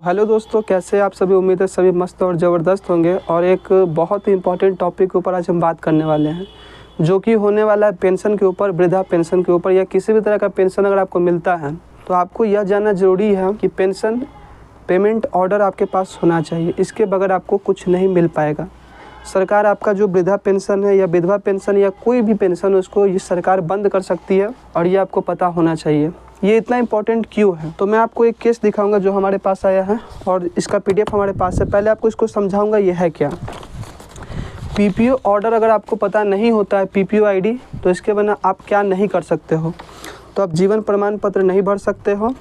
Hello दोस्तों, कैसे आप सभी। उम्मीद है सभी मस्त और ज़बरदस्त होंगे। और एक बहुत ही इम्पोर्टेंट टॉपिक के ऊपर आज हम बात करने वाले हैं, जो कि होने वाला है पेंशन के ऊपर, वृद्धा पेंशन के ऊपर, या किसी भी तरह का पेंशन अगर आपको मिलता है तो आपको यह जानना ज़रूरी है कि पेंशन पेमेंट ऑर्डर आपके पास होना चाहिए। इसके बगैर आपको कुछ नहीं मिल पाएगा। सरकार आपका जो वृद्धा पेंशन है या विधवा पेंशन या कोई भी पेंशन, उसको ये सरकार बंद कर सकती है, और ये आपको पता होना चाहिए। ये इतना इम्पोर्टेंट क्यों है, तो मैं आपको एक केस दिखाऊंगा जो हमारे पास आया है, और इसका पीडीएफ हमारे पास है। पहले आपको इसको समझाऊंगा ये है क्या। पीपीओ ऑर्डर अगर आपको पता नहीं होता है, पीपीओ आईडी, तो इसके बिना आप क्या नहीं कर सकते हो। तो आप जीवन प्रमाण पत्र नहीं भर सकते हो,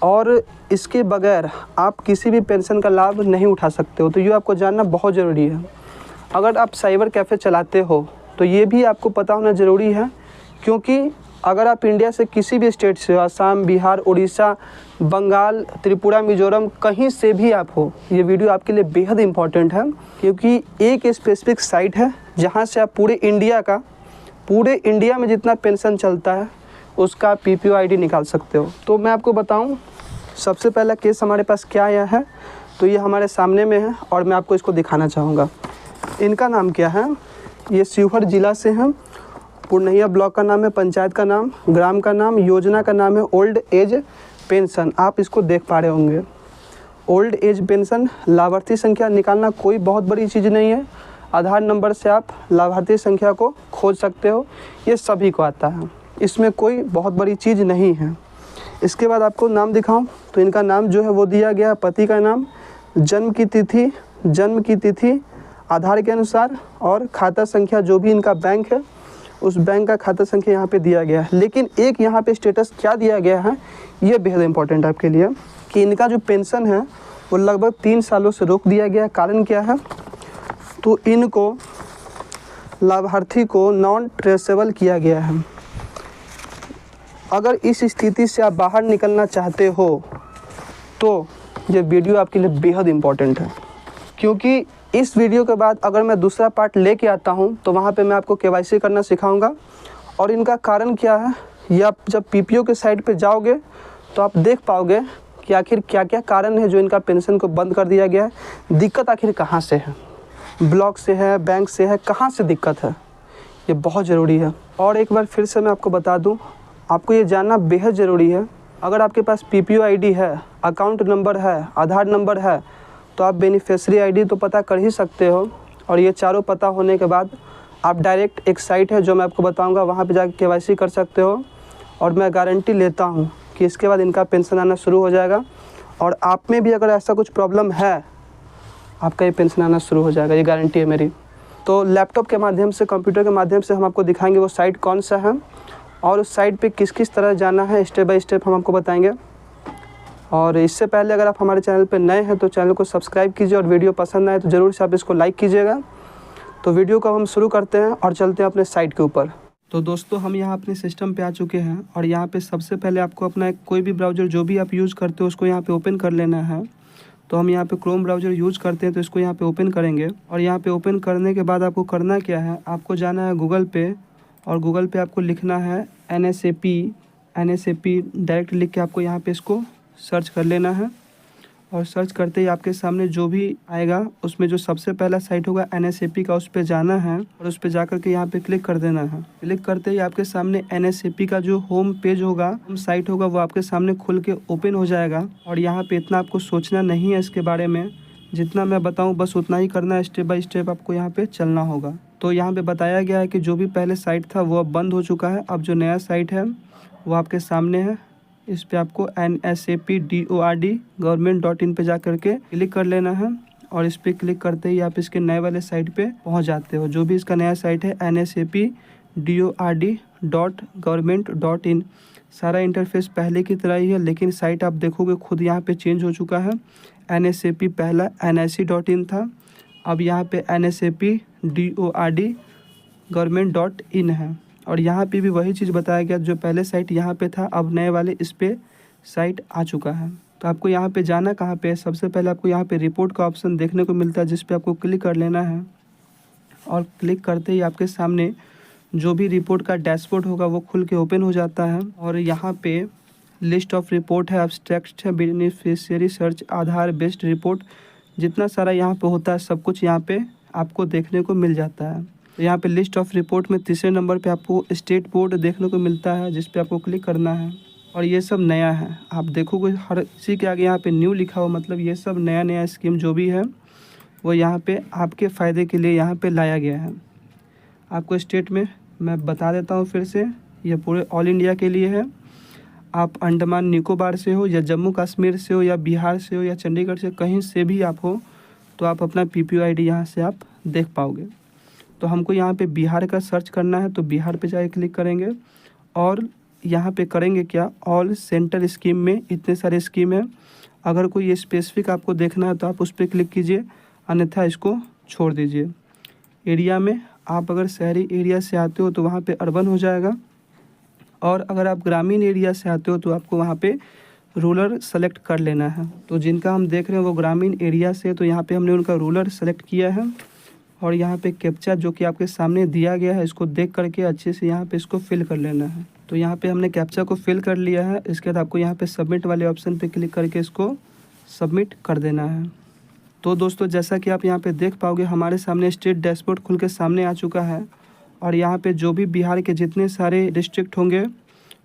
और इसके बगैर आप किसी भी पेंशन का लाभ नहीं उठा सकते हो। तो ये आपको जानना बहुत ज़रूरी है। अगर आप साइबर कैफ़े चलाते हो तो ये भी आपको पता होना ज़रूरी है, क्योंकि अगर आप इंडिया से किसी भी स्टेट से, असम, बिहार, उड़ीसा, बंगाल, त्रिपुरा, मिजोरम, कहीं से भी आप हो, ये वीडियो आपके लिए बेहद इम्पॉर्टेंट है। क्योंकि एक स्पेसिफिक साइट है जहाँ से आप पूरे इंडिया में जितना पेंशन चलता है उसका पीपीओ आईडी निकाल सकते हो। तो मैं आपको बताऊं, सबसे पहला केस हमारे पास क्या आया है, तो ये हमारे सामने में है और मैं आपको इसको दिखाना चाहूँगा। इनका नाम क्या है, ये शिवहर ज़िला से हैं। पूर्णिया ब्लॉक का नाम है, पंचायत का नाम, ग्राम का नाम, योजना का नाम है ओल्ड एज पेंशन। आप इसको देख पा रहे होंगे, ओल्ड एज पेंशन। लाभार्थी संख्या निकालना कोई बहुत बड़ी चीज़ नहीं है। आधार नंबर से आप लाभार्थी संख्या को खोज सकते हो, ये सभी को आता है, इसमें कोई बहुत बड़ी चीज़ नहीं है। इसके बाद आपको नाम दिखाऊं तो इनका नाम जो है वो दिया गया है, पति का नाम, जन्म की तिथि आधार के अनुसार, और खाता संख्या जो भी इनका बैंक है उस बैंक का खाता संख्या यहाँ पे दिया गया है। लेकिन एक यहाँ पे स्टेटस क्या दिया गया है, ये बेहद इंपॉर्टेंट है आपके लिए, कि इनका जो पेंशन है वो लगभग 3 सालों से रोक दिया गया है। कारण क्या है, तो इनको लाभार्थी को नॉन ट्रेसेबल किया गया है। अगर इस स्थिति से आप बाहर निकलना चाहते हो तो ये वीडियो आपके लिए बेहद इम्पॉर्टेंट है, क्योंकि इस वीडियो के बाद अगर मैं दूसरा पार्ट लेके आता हूं तो वहां पे मैं आपको केवाईसी करना सिखाऊंगा। और इनका कारण क्या है, ये आप जब पीपीओ के साइट पे जाओगे तो आप देख पाओगे कि आखिर क्या क्या कारण है जो इनका पेंशन को बंद कर दिया गया है। दिक्कत आखिर कहाँ से है, ब्लॉक से है, बैंक से है, कहाँ से दिक्कत है, ये बहुत ज़रूरी है। और एक बार फिर से मैं आपको बता दूँ, आपको ये जानना बेहद ज़रूरी है। अगर आपके पास पीपीओ आईडी है, अकाउंट नंबर है, आधार नंबर है, तो आप बेनिफिशियरी आईडी तो पता कर ही सकते हो। और ये चारों पता होने के बाद आप डायरेक्ट एक साइट है जो मैं आपको बताऊंगा, वहाँ पे जाकर केवाईसी कर सकते हो। और मैं गारंटी लेता हूँ कि इसके बाद इनका पेंशन आना शुरू हो जाएगा। और आप में भी अगर ऐसा कुछ प्रॉब्लम है, आपका ये पेंशन आना शुरू हो जाएगा, ये गारंटी है मेरी। तो लैपटॉप के माध्यम से, कंप्यूटर के माध्यम से हम आपको दिखाएँगे वो साइट कौन सा है, और उस साइट पर किस किस तरह जाना है, स्टेप बाई स्टेप हम आपको बताएँगे। और इससे पहले अगर आप हमारे चैनल पर नए हैं तो चैनल को सब्सक्राइब कीजिए, और वीडियो पसंद आए तो ज़रूर से आप इसको लाइक कीजिएगा। तो वीडियो को हम शुरू करते हैं और चलते हैं अपने साइट के ऊपर। तो दोस्तों, हम यहाँ अपने सिस्टम पे आ चुके हैं, और यहाँ पे सबसे पहले आपको अपना कोई भी ब्राउज़र जो भी आप यूज़ करते हो उसको यहाँ पे ओपन कर लेना है। तो हम यहाँ पे क्रोम ब्राउज़र यूज़ करते हैं, तो इसको यहाँ पे ओपन करेंगे। और यहाँ पे ओपन करने के बाद आपको करना क्या है, आपको जाना है गूगल पे, और गूगल पे आपको लिखना है NSAP डायरेक्ट लिख के आपको यहाँ पे इसको सर्च कर लेना है। और सर्च करते ही आपके सामने जो भी आएगा उसमें जो सबसे पहला साइट होगा NSAP का, उस पर जाना है, और उस पर जाकर के यहाँ पे क्लिक कर देना है। क्लिक करते ही आपके सामने NSAP का जो होम पेज होगा, होम साइट होगा, वो आपके सामने खुल के ओपन हो जाएगा। और यहाँ पे इतना आपको सोचना नहीं है इसके बारे में, जितना मैं बताऊँ बस उतना ही करना है। स्टेप बाई स्टेप आपको यहाँ पर चलना होगा। तो यहाँ पर बताया गया है कि जो भी पहले साइट था वो अब बंद हो चुका है। अब जो नया साइट है वो आपके सामने है। इस पे आपको NSAP.DORD government.in पे जा करके क्लिक कर लेना है। और इस पे क्लिक करते ही आप इसके नए वाले साइट पे पहुंच जाते हो। जो भी इसका नया साइट है NSAP.DORD.government.in। सारा इंटरफेस पहले की तरह ही है, लेकिन साइट आप देखोगे खुद यहाँ पे चेंज हो चुका है। NSAP पहला NIC.in था, अब यहाँ पे NSAP.DORD government.in है। और यहाँ पे भी वही चीज़ बताया गया, जो पहले साइट यहाँ पे था अब नए वाले इस पे साइट आ चुका है। तो आपको यहाँ पे जाना कहाँ पे है, सबसे पहले आपको यहाँ पे रिपोर्ट का ऑप्शन देखने को मिलता है, जिस पे आपको क्लिक कर लेना है। और क्लिक करते ही आपके सामने जो भी रिपोर्ट का डैशबोर्ड होगा वो खुल के ओपन हो जाता है। और यहाँ पे लिस्ट ऑफ रिपोर्ट है, एब्स्ट्रैक्ट है, बेनिफिशियरी सर्च, आधार बेस्ड रिपोर्ट, जितना सारा यहाँ पे होता है सब कुछ यहाँ पे आपको देखने को मिल जाता है। तो यहाँ पे लिस्ट ऑफ रिपोर्ट में तीसरे नंबर पे आपको स्टेट बोर्ड देखने को मिलता है, जिस पे आपको क्लिक करना है। और ये सब नया है, आप देखोगे हर किसी के आगे यहाँ पे न्यू लिखा हुआ, मतलब ये सब नया नया स्कीम जो भी है वो यहाँ पे आपके फ़ायदे के लिए यहाँ पे लाया गया है। आपको स्टेट में मैं बता देता हूँ फिर से, ये पूरे ऑल इंडिया के लिए है। आप अंडमान निकोबार से हो या जम्मू कश्मीर से हो या बिहार से हो या चंडीगढ़ से, कहीं से भी आप हो तो आप अपना PPO-ID यहाँ से आप देख पाओगे। तो हमको यहाँ पे बिहार का सर्च करना है, तो बिहार पे जाके क्लिक करेंगे और यहाँ पे करेंगे क्या, ऑल सेंटर स्कीम में इतने सारे स्कीम है। अगर कोई स्पेसिफिक आपको देखना है तो आप उस पर क्लिक कीजिए, अन्यथा इसको छोड़ दीजिए। एरिया में आप अगर शहरी एरिया से आते हो तो वहाँ पे अर्बन हो जाएगा, और अगर आप ग्रामीण एरिया से आते हो तो आपको वहाँ पे रूरल सेलेक्ट कर लेना है। तो जिनका हम देख रहे हैं वो ग्रामीण एरिया से, तो यहाँ पे हमने उनका रूरल सेलेक्ट किया है। और यहाँ पे कैप्चा जो कि आपके सामने दिया गया है, इसको देख करके अच्छे से यहाँ पे इसको फिल कर लेना है। तो यहाँ पे हमने कैप्चा को फिल कर लिया है। इसके बाद आपको यहाँ पे सबमिट वाले ऑप्शन पे क्लिक करके इसको सबमिट कर देना है। तो दोस्तों जैसा कि आप यहाँ पे देख पाओगे, हमारे सामने स्टेट डैशबोर्ड खुल के सामने आ चुका है। और यहाँ पे जो भी बिहार के जितने सारे डिस्ट्रिक्ट होंगे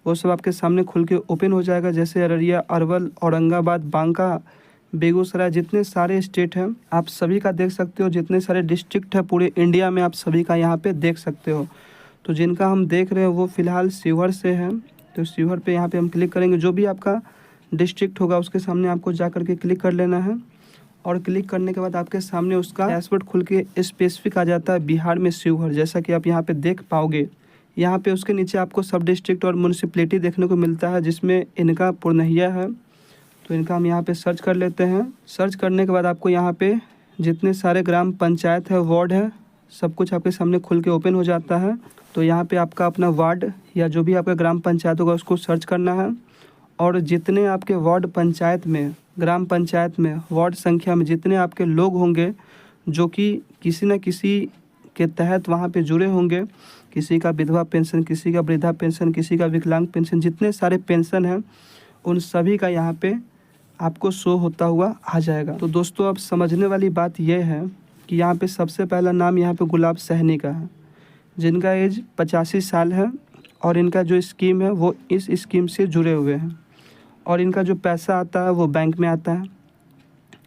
वो सब आपके सामने खुल के ओपन हो जाएगा, जैसे अररिया, अरवल, औरंगाबाद, बांका, बेगूसराय, जितने सारे स्टेट हैं आप सभी का देख सकते हो। जितने सारे डिस्ट्रिक्ट है पूरे इंडिया में आप सभी का यहाँ पे देख सकते हो। तो जिनका हम देख रहे हैं वो फ़िलहाल शिवहर से है, तो शिवहर पे यहाँ पे हम क्लिक करेंगे। जो भी आपका डिस्ट्रिक्ट होगा उसके सामने आपको जा करके क्लिक कर लेना है। और क्लिक करने के बाद आपके सामने उसका डैशबोर्ड खुल के स्पेसिफिक आ जाता है बिहार में शिवहर, जैसा कि आप यहाँ पे देख पाओगे। यहाँ पे उसके नीचे आपको सब डिस्ट्रिक्ट और म्यूनसिपैलिटी देखने को मिलता है, जिसमें इनका पूर्णिया है। तो इनका हम यहाँ पे सर्च कर लेते हैं। सर्च करने के बाद आपको यहाँ पे जितने सारे ग्राम पंचायत है, वार्ड है, सब कुछ आपके सामने खुल के ओपन हो जाता है। तो यहाँ पे आपका अपना वार्ड या जो भी आपका ग्राम पंचायत होगा उसको सर्च करना है। और जितने आपके वार्ड पंचायत में, ग्राम पंचायत में, वार्ड संख्या में जितने आपके लोग होंगे जो कि किसी न किसी के तहत वहाँ पे जुड़े होंगे, किसी का विधवा पेंशन, किसी का वृद्धा पेंशन, किसी का विकलांग पेंशन, जितने सारे पेंशन हैं उन सभी का यहाँ पे आपको शो होता हुआ आ जाएगा। तो दोस्तों अब समझने वाली बात यह है कि यहाँ पे सबसे पहला नाम यहाँ पे गुलाब सहनी का है, जिनका एज 85 साल है। और इनका जो स्कीम है वो इस स्कीम से जुड़े हुए हैं, और इनका जो पैसा आता है वो बैंक में आता है।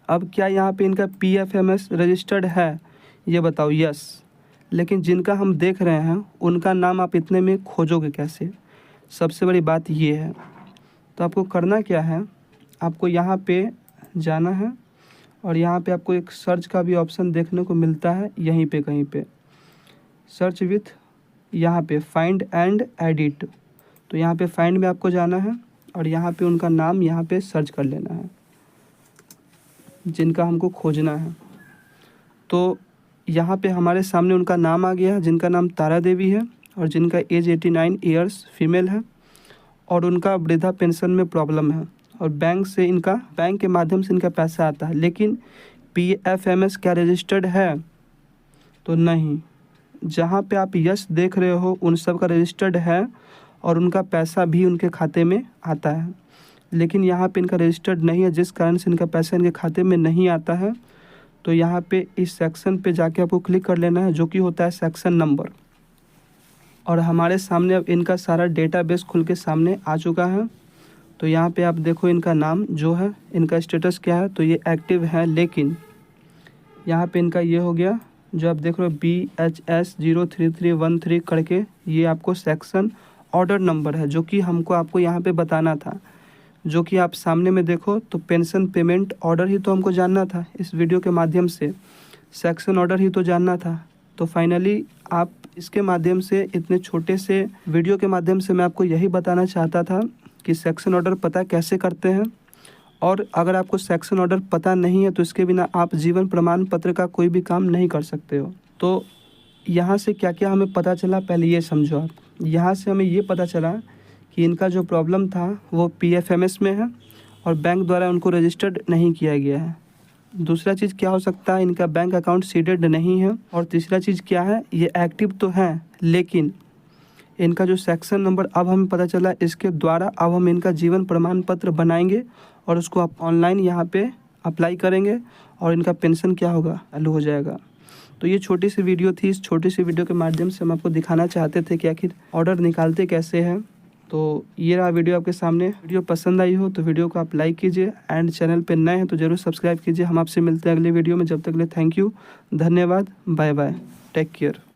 अब क्या यहाँ पे इनका PFMS रजिस्टर्ड है, ये बताओ। यस, लेकिन जिनका हम देख रहे हैं उनका नाम आप इतने में खोजोगे कैसे, सबसे बड़ी बात ये है। तो आपको करना क्या है, आपको यहाँ पे जाना है और यहाँ पे आपको एक सर्च का भी ऑप्शन देखने को मिलता है, यहीं पे कहीं पे सर्च विथ, यहाँ पे फाइंड एंड एडिट। तो यहाँ पे फाइंड में आपको जाना है और यहाँ पे उनका नाम यहाँ पे सर्च कर लेना है जिनका हमको खोजना है। तो यहाँ पे हमारे सामने उनका नाम आ गया है, जिनका नाम तारा देवी है और जिनका एज 89 ईयर्स फीमेल है, और उनका वृद्धा पेंशन में प्रॉब्लम है, और बैंक के माध्यम से इनका पैसा आता है। लेकिन PFMS क्या रजिस्टर्ड है, तो नहीं। जहाँ पे आप यस देख रहे हो उन सब का रजिस्टर्ड है और उनका पैसा भी उनके खाते में आता है, लेकिन यहाँ पे इनका रजिस्टर्ड नहीं है, जिस कारण से इनका पैसा इनके खाते में नहीं आता है। तो यहाँ पे इस सेक्शन पे जाके आपको क्लिक कर लेना है, जो कि होता है सेक्शन नंबर। और हमारे सामने अब इनका सारा डेटाबेस खुल के सामने आ चुका है। तो यहाँ पे आप देखो इनका नाम जो है, इनका स्टेटस क्या है, तो ये एक्टिव है। लेकिन यहाँ पे इनका ये हो गया जो आप देख रहे हो BHS 03313 करके, ये आपको सेक्शन ऑर्डर नंबर है, जो कि हमको आपको यहाँ पे बताना था। जो कि आप सामने में देखो तो पेंशन पेमेंट ऑर्डर ही तो हमको जानना था, इस वीडियो के माध्यम से सेक्शन ऑर्डर ही तो जानना था। तो फाइनली आप इसके माध्यम से, इतने छोटे से वीडियो के माध्यम से मैं आपको यही बताना चाहता था कि सेक्शन ऑर्डर पता कैसे करते हैं। और अगर आपको सेक्शन ऑर्डर पता नहीं है तो इसके बिना आप जीवन प्रमाण पत्र का कोई भी काम नहीं कर सकते हो। तो यहाँ से क्या क्या हमें पता चला, पहले ये समझो आप। यहाँ से हमें ये पता चला कि इनका जो प्रॉब्लम था वो PFMS में है और बैंक द्वारा उनको रजिस्टर्ड नहीं किया गया है। दूसरा चीज़ क्या हो सकता है, इनका बैंक अकाउंट सीडेड नहीं है। और तीसरा चीज़ क्या है, ये एक्टिव तो है लेकिन इनका जो सेक्शन नंबर अब हमें पता चला, इसके द्वारा अब हम इनका जीवन प्रमाण पत्र बनाएंगे और उसको आप ऑनलाइन यहाँ पे अप्लाई करेंगे और इनका पेंशन क्या होगा, चालू हो जाएगा। तो ये छोटी सी वीडियो थी। इस छोटी सी वीडियो के माध्यम से हम आपको दिखाना चाहते थे कि आखिर ऑर्डर निकालते कैसे हैं। तो ये रहा वीडियो आपके सामने। वीडियो पसंद आई हो तो वीडियो को आप लाइक कीजिए एंड चैनल पे नए हैं तो ज़रूर सब्सक्राइब कीजिए। हम आपसे मिलते हैं अगले वीडियो में। जब तक के लिए थैंक यू, धन्यवाद, बाय बाय, टेक केयर।